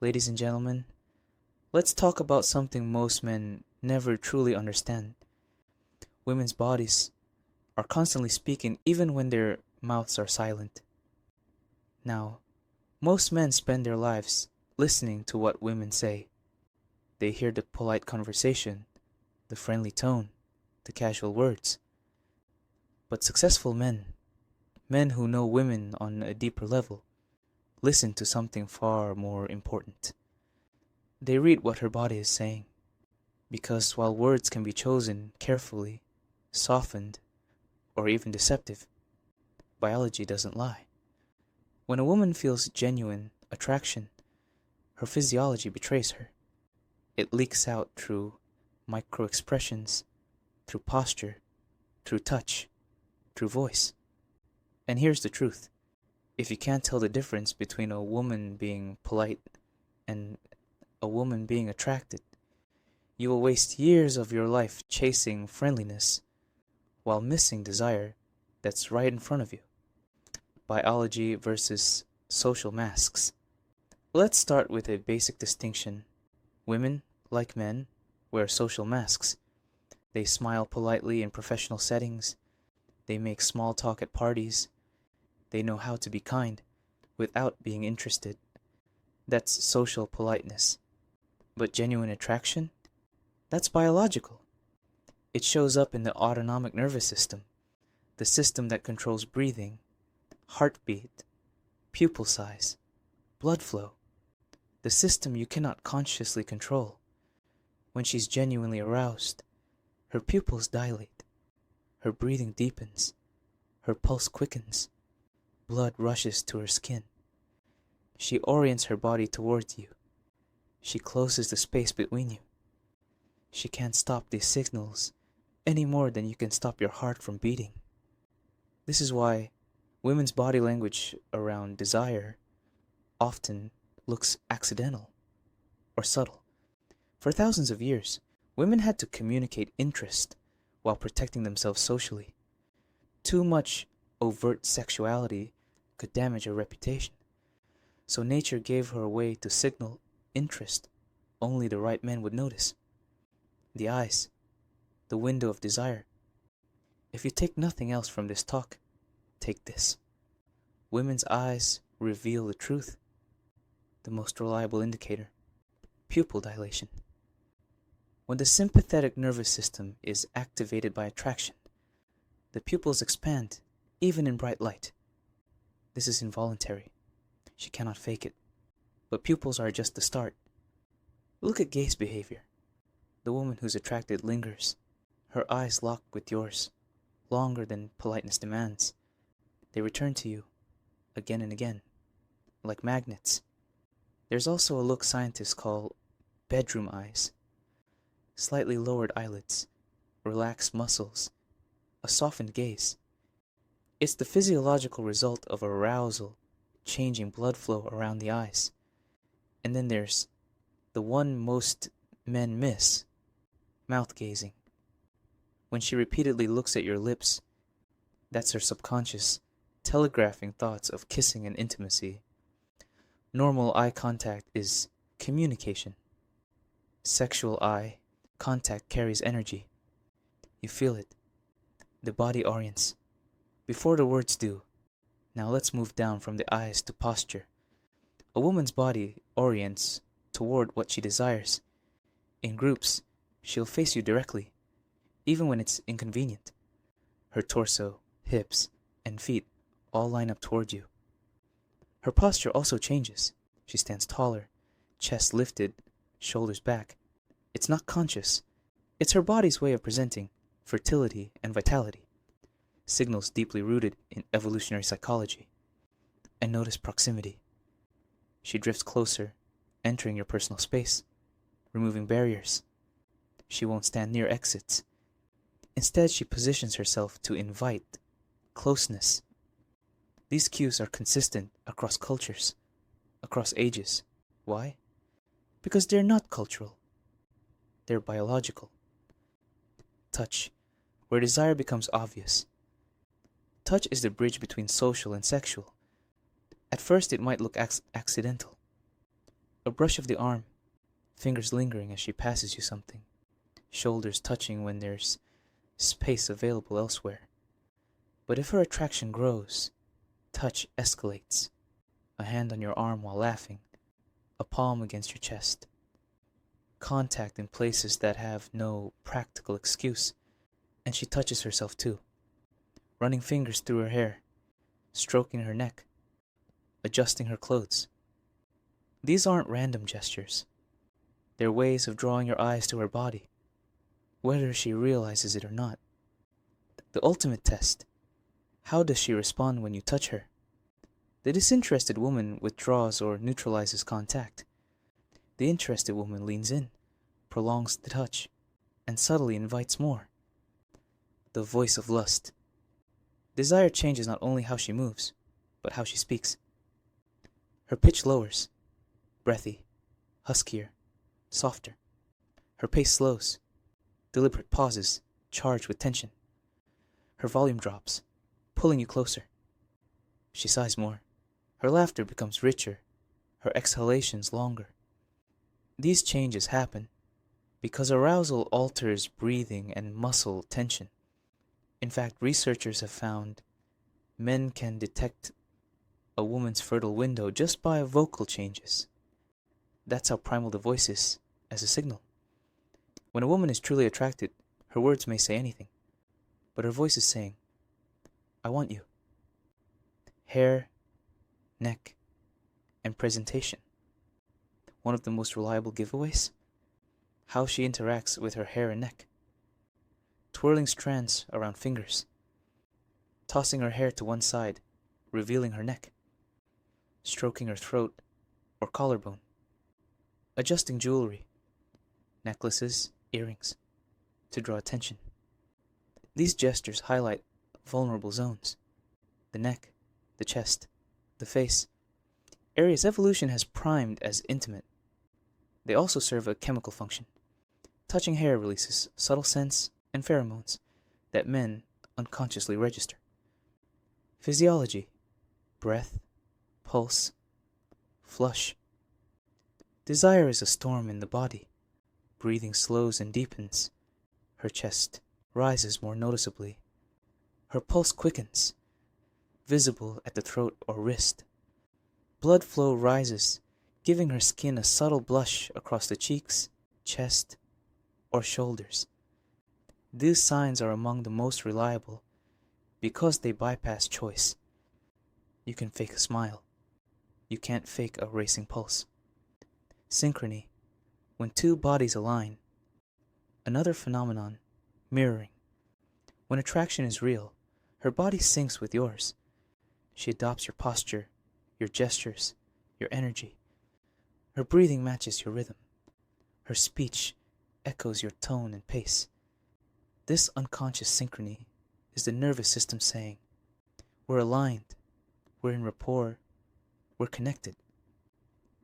Ladies and gentlemen, let's talk about something most men never truly understand. Women's bodies are constantly speaking even when their mouths are silent. Now, most men spend their lives listening to what women say. They hear the polite conversation, the friendly tone, the casual words. But successful men who know women on a deeper level, listen to something far more important. They read what her body is saying. Because while words can be chosen carefully, softened, or even deceptive, biology doesn't lie. When a woman feels genuine attraction, her physiology betrays her. It leaks out through micro-expressions, through posture, through touch, through voice. And here's the truth. If you can't tell the difference between a woman being polite and a woman being attracted, you will waste years of your life chasing friendliness while missing desire that's right in front of you. Biology versus social masks. Let's start with a basic distinction. Women, like men, wear social masks. They smile politely in professional settings. They make small talk at parties. They know how to be kind without being interested. That's social politeness. But genuine attraction? That's biological. It shows up in the autonomic nervous system, the system that controls breathing, heartbeat, pupil size, blood flow, the system you cannot consciously control. When she's genuinely aroused, her pupils dilate, her breathing deepens, her pulse quickens, blood rushes to her skin. She orients her body towards you. She closes the space between you. She can't stop these signals any more than you can stop your heart from beating. This is why women's body language around desire often looks accidental or subtle. For thousands of years, women had to communicate interest while protecting themselves socially. Too much overt sexuality could damage her reputation. So nature gave her a way to signal interest only the right men would notice. The eyes, the window of desire. If you take nothing else from this talk, take this. Women's eyes reveal the truth. The most reliable indicator, pupil dilation. When the sympathetic nervous system is activated by attraction, the pupils expand, even in bright light. This is involuntary. She cannot fake it. But pupils are just the start. Look at gaze behavior. The woman who's attracted lingers. Her eyes lock with yours, longer than politeness demands. They return to you, again and again, like magnets. There's also a look scientists call bedroom eyes. Slightly lowered eyelids, relaxed muscles, a softened gaze. It's the physiological result of arousal, changing blood flow around the eyes. And then there's the one most men miss, mouth gazing. When she repeatedly looks at your lips, that's her subconscious telegraphing thoughts of kissing and intimacy. Normal eye contact is communication. Sexual eye contact carries energy. You feel it. The body orients. Before the words do. Now let's move down from the eyes to posture. A woman's body orients toward what she desires. In groups, she'll face you directly, even when it's inconvenient. Her torso, hips, and feet all line up toward you. Her posture also changes. She stands taller, chest lifted, shoulders back. It's not conscious. It's her body's way of presenting fertility and vitality. Signals deeply rooted in evolutionary psychology. And notice proximity. She drifts closer, entering your personal space, removing barriers. She won't stand near exits. Instead, she positions herself to invite closeness. These cues are consistent across cultures, across ages. Why? Because they're not cultural. They're biological. Touch, where desire becomes obvious. Touch is the bridge between social and sexual. At first, it might look accidental. A brush of the arm, fingers lingering as she passes you something, shoulders touching when there's space available elsewhere. But if her attraction grows, touch escalates. A hand on your arm while laughing, a palm against your chest. Contact in places that have no practical excuse, and she touches herself too, running fingers through her hair, stroking her neck, adjusting her clothes. These aren't random gestures. They're ways of drawing your eyes to her body, whether she realizes it or not. The ultimate test: how does she respond when you touch her? The disinterested woman withdraws or neutralizes contact. The interested woman leans in, prolongs the touch, and subtly invites more. The voice of lust. Desire changes not only how she moves, but how she speaks. Her pitch lowers, breathy, huskier, softer. Her pace slows, deliberate pauses, charged with tension. Her volume drops, pulling you closer. She sighs more. Her laughter becomes richer, her exhalations longer. These changes happen because arousal alters breathing and muscle tension. In fact, researchers have found men can detect a woman's fertile window just by vocal changes. That's how primal the voice is, as a signal. When a woman is truly attracted, her words may say anything, but her voice is saying, "I want you." Hair, neck, and presentation. One of the most reliable giveaways? How she interacts with her hair and neck. Twirling strands around fingers. Tossing her hair to one side, revealing her neck. Stroking her throat or collarbone. Adjusting jewelry, necklaces, earrings, to draw attention. These gestures highlight vulnerable zones: the neck, the chest, the face, areas evolution has primed as intimate. They also serve a chemical function. Touching hair releases subtle scents and pheromones that men unconsciously register. Physiology: breath, pulse, flush. Desire is a storm in the body. Breathing slows and deepens. Her chest rises more noticeably. Her pulse quickens, visible at the throat or wrist. Blood flow rises, giving her skin a subtle blush across the cheeks, chest, or shoulders. These signs are among the most reliable because they bypass choice. You can fake a smile. You can't fake a racing pulse. Synchrony: when two bodies align. Another phenomenon: mirroring. When attraction is real, her body syncs with yours. She adopts your posture, your gestures, your energy. Her breathing matches your rhythm. Her speech echoes your tone and pace. This unconscious synchrony is the nervous system saying, "We're aligned, we're in rapport, we're connected."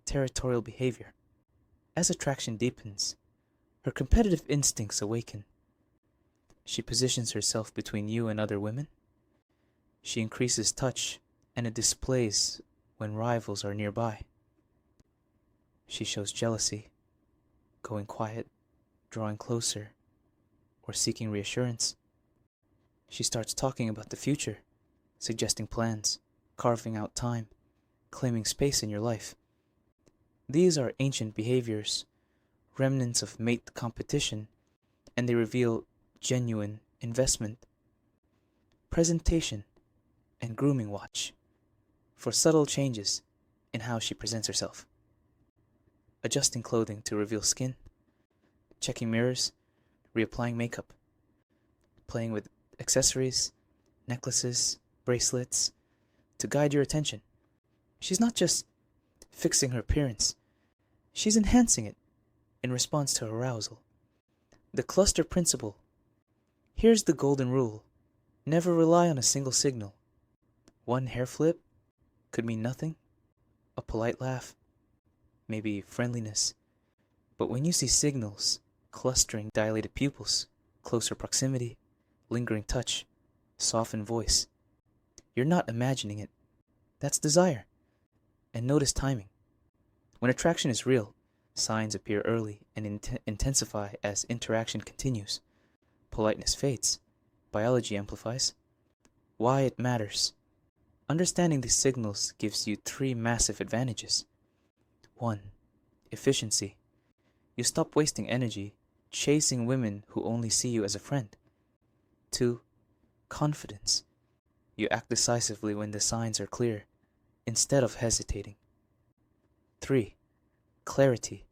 Territorial behavior. As attraction deepens, her competitive instincts awaken. She positions herself between you and other women. She increases touch, and it displays when rivals are nearby. She shows jealousy, going quiet, drawing closer, or seeking reassurance. She starts talking about the future, suggesting plans, carving out time, claiming space in your life. These are ancient behaviors, remnants of mate competition, and they reveal genuine investment. Presentation and grooming watch for subtle changes in how she presents herself. Adjusting clothing to reveal skin, checking mirrors, reapplying makeup, playing with accessories, necklaces, bracelets, to guide your attention. She's not just fixing her appearance, she's enhancing it in response to arousal. The cluster principle. Here's the golden rule: never rely on a single signal. One hair flip could mean nothing, a polite laugh, maybe friendliness. But when you see signals, clustering dilated pupils, closer proximity, lingering touch, softened voice, you're not imagining it. That's desire. And notice timing. When attraction is real, signs appear early and intensify as interaction continues. Politeness fades. Biology amplifies. Why it matters. Understanding these signals gives you 3 massive advantages. 1. Efficiency. You stop wasting energy chasing women who only see you as a friend. 2. Confidence. You act decisively when the signs are clear, instead of hesitating. 3. Clarity.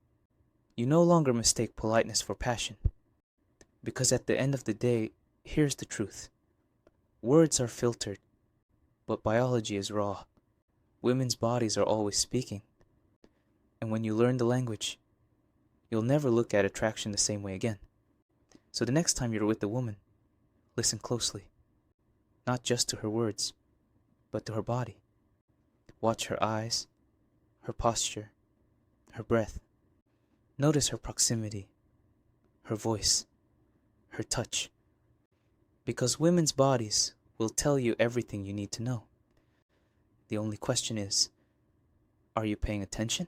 You no longer mistake politeness for passion. Because at the end of the day, here's the truth. Words are filtered, but biology is raw. Women's bodies are always speaking. And when you learn the language, you'll never look at attraction the same way again. So the next time you're with a woman, listen closely. Not just to her words, but to her body. Watch her eyes, her posture, her breath. Notice her proximity, her voice, her touch. Because women's bodies will tell you everything you need to know. The only question is, are you paying attention?